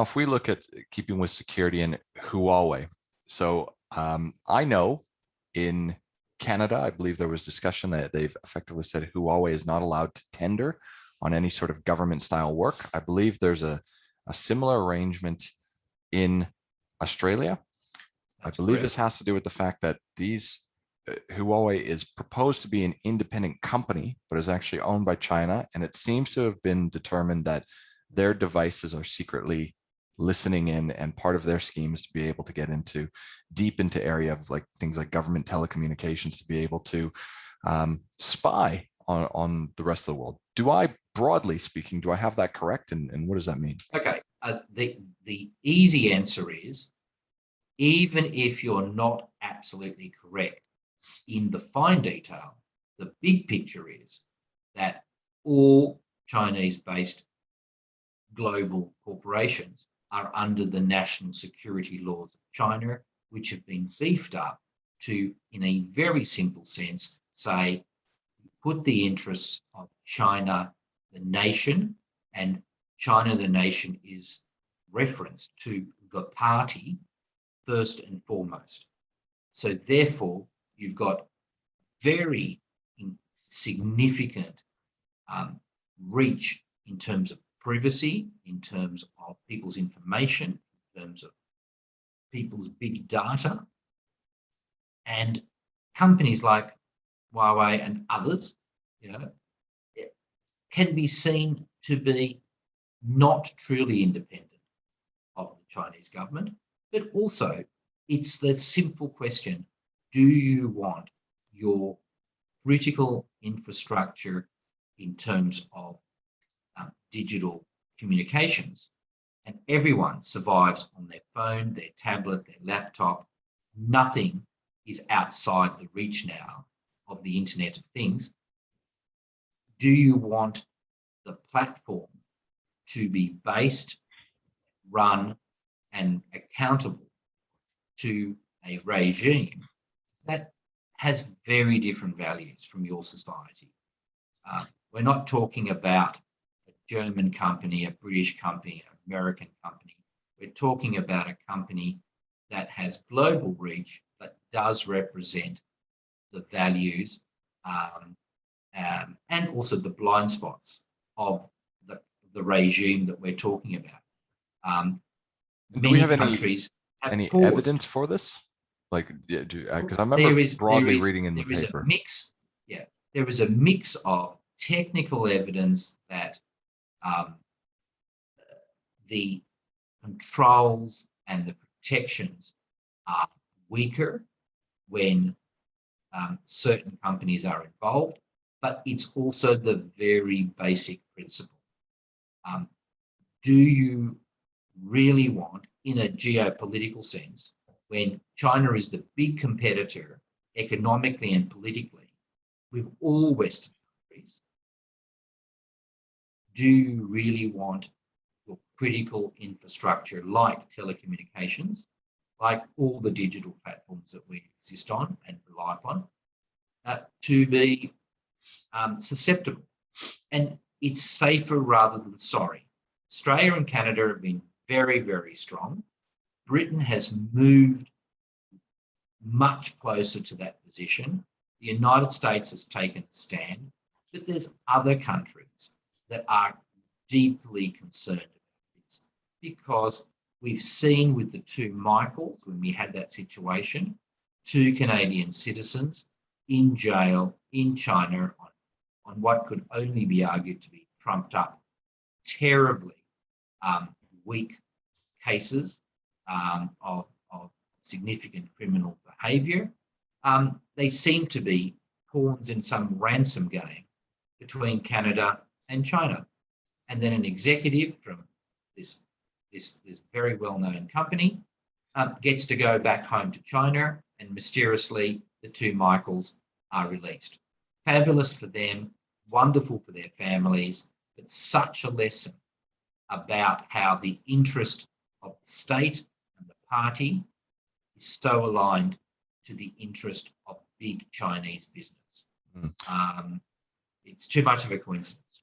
if we look at keeping with security and Huawei, so I know in Canada, I believe there was discussion that they've effectively said Huawei is not allowed to tender on any sort of government style work. I believe there's a similar arrangement in Australia. That's I believe correct. this has to do with the fact that these Huawei is proposed to be an independent company, but is actually owned by China. And it seems to have been determined that their devices are secretly listening in, and part of their scheme is to be able to get into deep into area of like things like government telecommunications, to be able to spy on the rest of the world. Do I, broadly speaking, do I have that correct? And what does that mean? Okay, the easy answer is, even if you're not absolutely correct in the fine detail, the big picture is that all Chinese-based global corporations are under the national security laws of China, which have been beefed up to, in a very simple sense, say, put the interests of China, the nation, and China, the nation, is referenced to the party first and foremost. So therefore, you've got very significant reach in terms of privacy, in terms of people's information, in terms of people's big data. And companies like Huawei and others, can be seen to be not truly independent of the Chinese government, but also it's the simple question, do you want your critical infrastructure in terms of digital communications, and everyone survives on their phone, their tablet, their laptop, nothing is outside the reach now of the Internet of Things. Do you want the platform to be based, run, and accountable to a regime that has very different values from your society? We're not talking about a German company, a British company, an American company. We're talking about a company that has global reach, but does represent the values and also the blind spots of the regime that we're talking about. Many countries have any paused. evidence for this? Like, because I remember broadly reading in the paper. A mix, there is a mix of technical evidence that the controls and the protections are weaker when certain companies are involved, but it's also the very basic principle. Do you really want, in a geopolitical sense, when China is the big competitor economically and politically with all Western countries, do you really want your critical infrastructure like telecommunications, like all the digital platforms that we exist on and rely upon, to be susceptible? And it's safer rather than sorry. Australia and Canada have been very, very strong. Britain has moved much closer to that position. The United States has taken a stand, but there's other countries that are deeply concerned about this, because we've seen with the two Michaels, when we had that situation, two Canadian citizens in jail in China on what could only be argued to be trumped up, terribly weak cases of significant criminal behaviour. They seem to be pawns in some ransom game between Canada and China. And then an executive from this very well-known company gets to go back home to China, and mysteriously the two Michaels are released. Fabulous for them, wonderful for their families, but such a lesson about how the interest of the state and the party is so aligned to the interest of big Chinese business. It's too much of a coincidence.